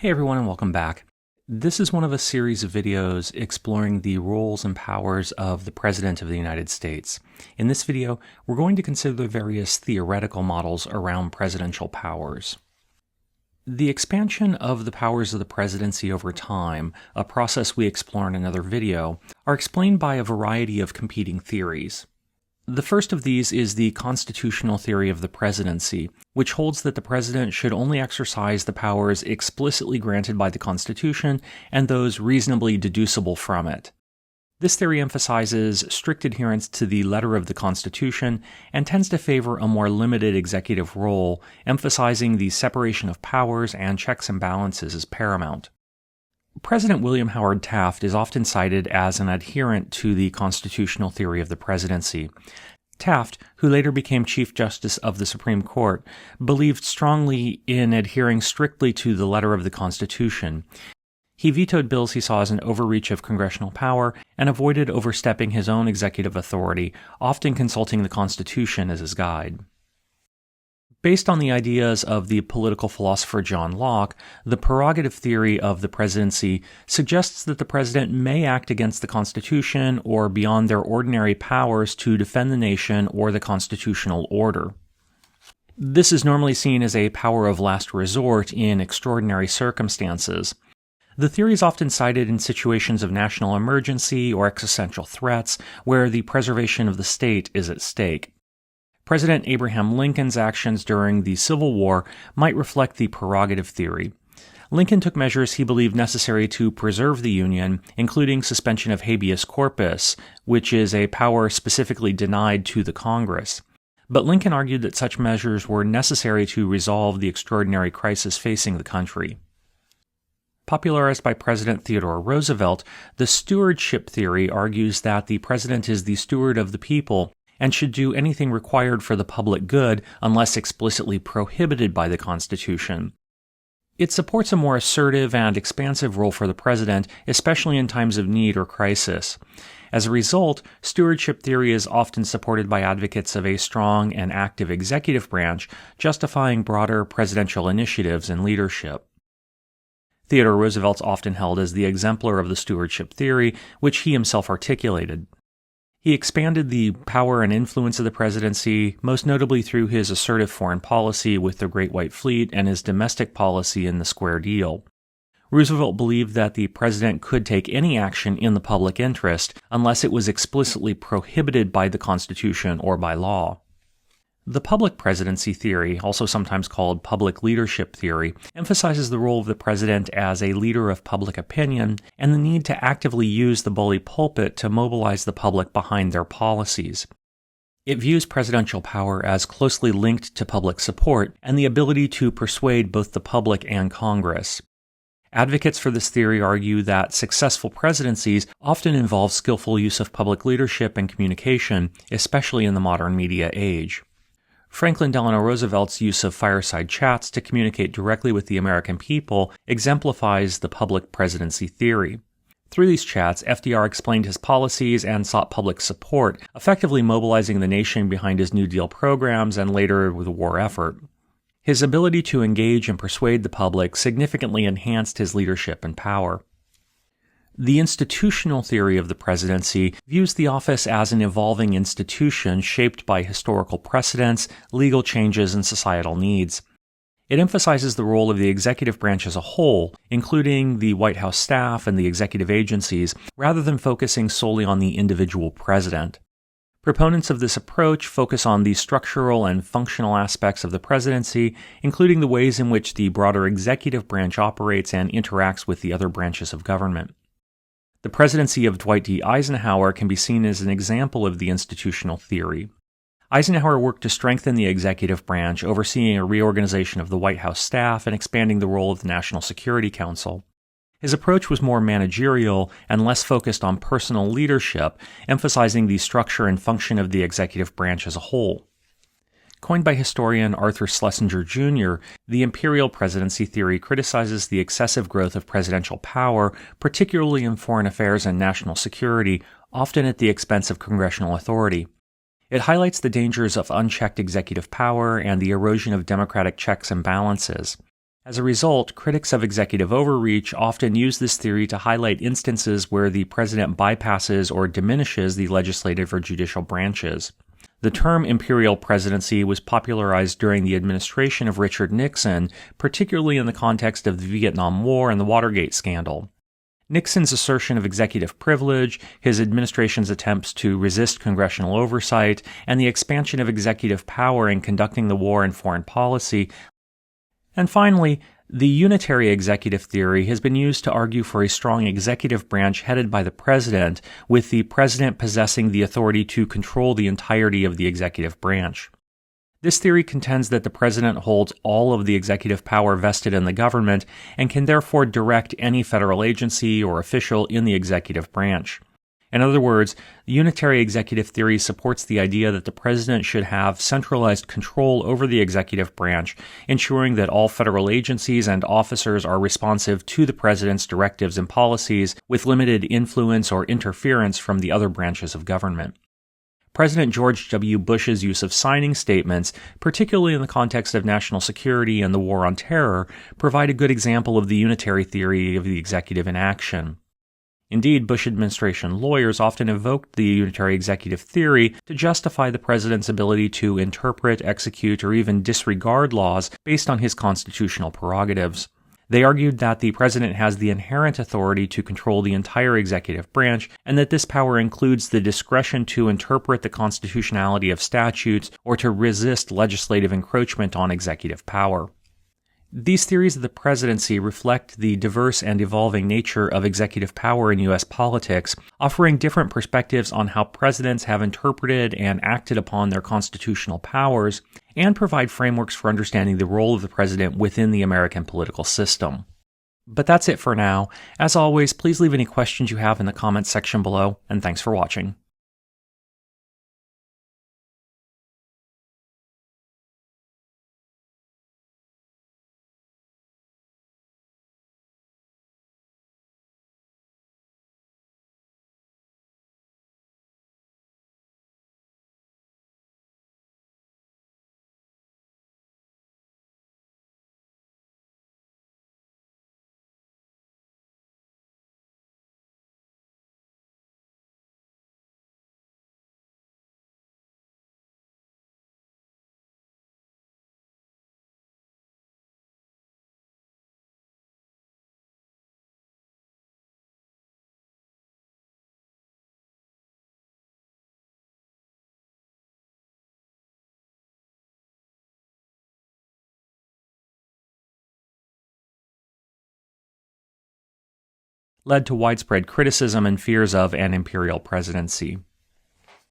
Hey everyone, and welcome back. This is one of a series of videos exploring the roles and powers of the President of the United States. In this video, we're going to consider the various theoretical models around presidential powers. The expansion of the powers of the presidency over time, a process we explore in another video, are explained by a variety of competing theories. The first of these is the constitutional theory of the presidency, which holds that the president should only exercise the powers explicitly granted by the Constitution and those reasonably deducible from it. This theory emphasizes strict adherence to the letter of the Constitution and tends to favor a more limited executive role, emphasizing the separation of powers and checks and balances as paramount. President William Howard Taft is often cited as an adherent to the constitutional theory of the presidency. Taft, who later became Chief Justice of the Supreme Court, believed strongly in adhering strictly to the letter of the Constitution. He vetoed bills he saw as an overreach of congressional power and avoided overstepping his own executive authority, often consulting the Constitution as his guide. Based on the ideas of the political philosopher John Locke, the prerogative theory of the presidency suggests that the president may act against the Constitution or beyond their ordinary powers to defend the nation or the constitutional order. This is normally seen as a power of last resort in extraordinary circumstances. The theory is often cited in situations of national emergency or existential threats where the preservation of the state is at stake. President Abraham Lincoln's actions during the Civil War might reflect the prerogative theory. Lincoln took measures he believed necessary to preserve the Union, including suspension of habeas corpus, which is a power specifically denied to the Congress. But Lincoln argued that such measures were necessary to resolve the extraordinary crisis facing the country. Popularized by President Theodore Roosevelt, the stewardship theory argues that the president is the steward of the people and should do anything required for the public good unless explicitly prohibited by the Constitution. It supports a more assertive and expansive role for the president, especially in times of need or crisis. As a result, stewardship theory is often supported by advocates of a strong and active executive branch, justifying broader presidential initiatives and leadership. Theodore Roosevelt's often held as the exemplar of the stewardship theory, which he himself articulated. He expanded the power and influence of the presidency, most notably through his assertive foreign policy with the Great White Fleet and his domestic policy in the Square Deal. Roosevelt believed that the president could take any action in the public interest unless it was explicitly prohibited by the Constitution or by law. The public presidency theory, also sometimes called public leadership theory, emphasizes the role of the president as a leader of public opinion and the need to actively use the bully pulpit to mobilize the public behind their policies. It views presidential power as closely linked to public support and the ability to persuade both the public and Congress. Advocates for this theory argue that successful presidencies often involve skillful use of public leadership and communication, especially in the modern media age. Franklin Delano Roosevelt's use of fireside chats to communicate directly with the American people exemplifies the public presidency theory. Through these chats, FDR explained his policies and sought public support, effectively mobilizing the nation behind his New Deal programs and later the war effort. His ability to engage and persuade the public significantly enhanced his leadership and power. The institutional theory of the presidency views the office as an evolving institution shaped by historical precedents, legal changes, and societal needs. It emphasizes the role of the executive branch as a whole, including the White House staff and the executive agencies, rather than focusing solely on the individual president. Proponents of this approach focus on the structural and functional aspects of the presidency, including the ways in which the broader executive branch operates and interacts with the other branches of government. The presidency of Dwight D. Eisenhower can be seen as an example of the institutional theory. Eisenhower worked to strengthen the executive branch, overseeing a reorganization of the White House staff and expanding the role of the National Security Council. His approach was more managerial and less focused on personal leadership, emphasizing the structure and function of the executive branch as a whole. Coined by historian Arthur Schlesinger Jr., the Imperial presidency theory criticizes the excessive growth of presidential power, particularly in foreign affairs and national security, often at the expense of congressional authority. It highlights the dangers of unchecked executive power and the erosion of democratic checks and balances. As a result, critics of executive overreach often use this theory to highlight instances where the president bypasses or diminishes the legislative or judicial branches. The term imperial presidency was popularized during the administration of Richard Nixon, particularly in the context of the Vietnam War and the Watergate scandal. Nixon's assertion of executive privilege, his administration's attempts to resist congressional oversight, and the expansion of executive power in conducting the war and foreign policy. And finally, the Unitary Executive Theory has been used to argue for a strong executive branch headed by the president, with the president possessing the authority to control the entirety of the executive branch. This theory contends that the president holds all of the executive power vested in the government and can therefore direct any federal agency or official in the executive branch. In other words, the Unitary Executive Theory supports the idea that the president should have centralized control over the executive branch, ensuring that all federal agencies and officers are responsive to the president's directives and policies, with limited influence or interference from the other branches of government. President George W. Bush's use of signing statements, particularly in the context of national security and the war on terror, provide a good example of the unitary theory of the executive in action. Indeed, Bush administration lawyers often evoked the Unitary Executive Theory to justify the president's ability to interpret, execute, or even disregard laws based on his constitutional prerogatives. They argued that the president has the inherent authority to control the entire executive branch, and that this power includes the discretion to interpret the constitutionality of statutes or to resist legislative encroachment on executive power. These theories of the presidency reflect the diverse and evolving nature of executive power in U.S. politics, offering different perspectives on how presidents have interpreted and acted upon their constitutional powers, and provide frameworks for understanding the role of the president within the American political system. But that's it for now. As always, please leave any questions you have in the comments section below, and thanks for watching. Led to widespread criticism and fears of an imperial presidency.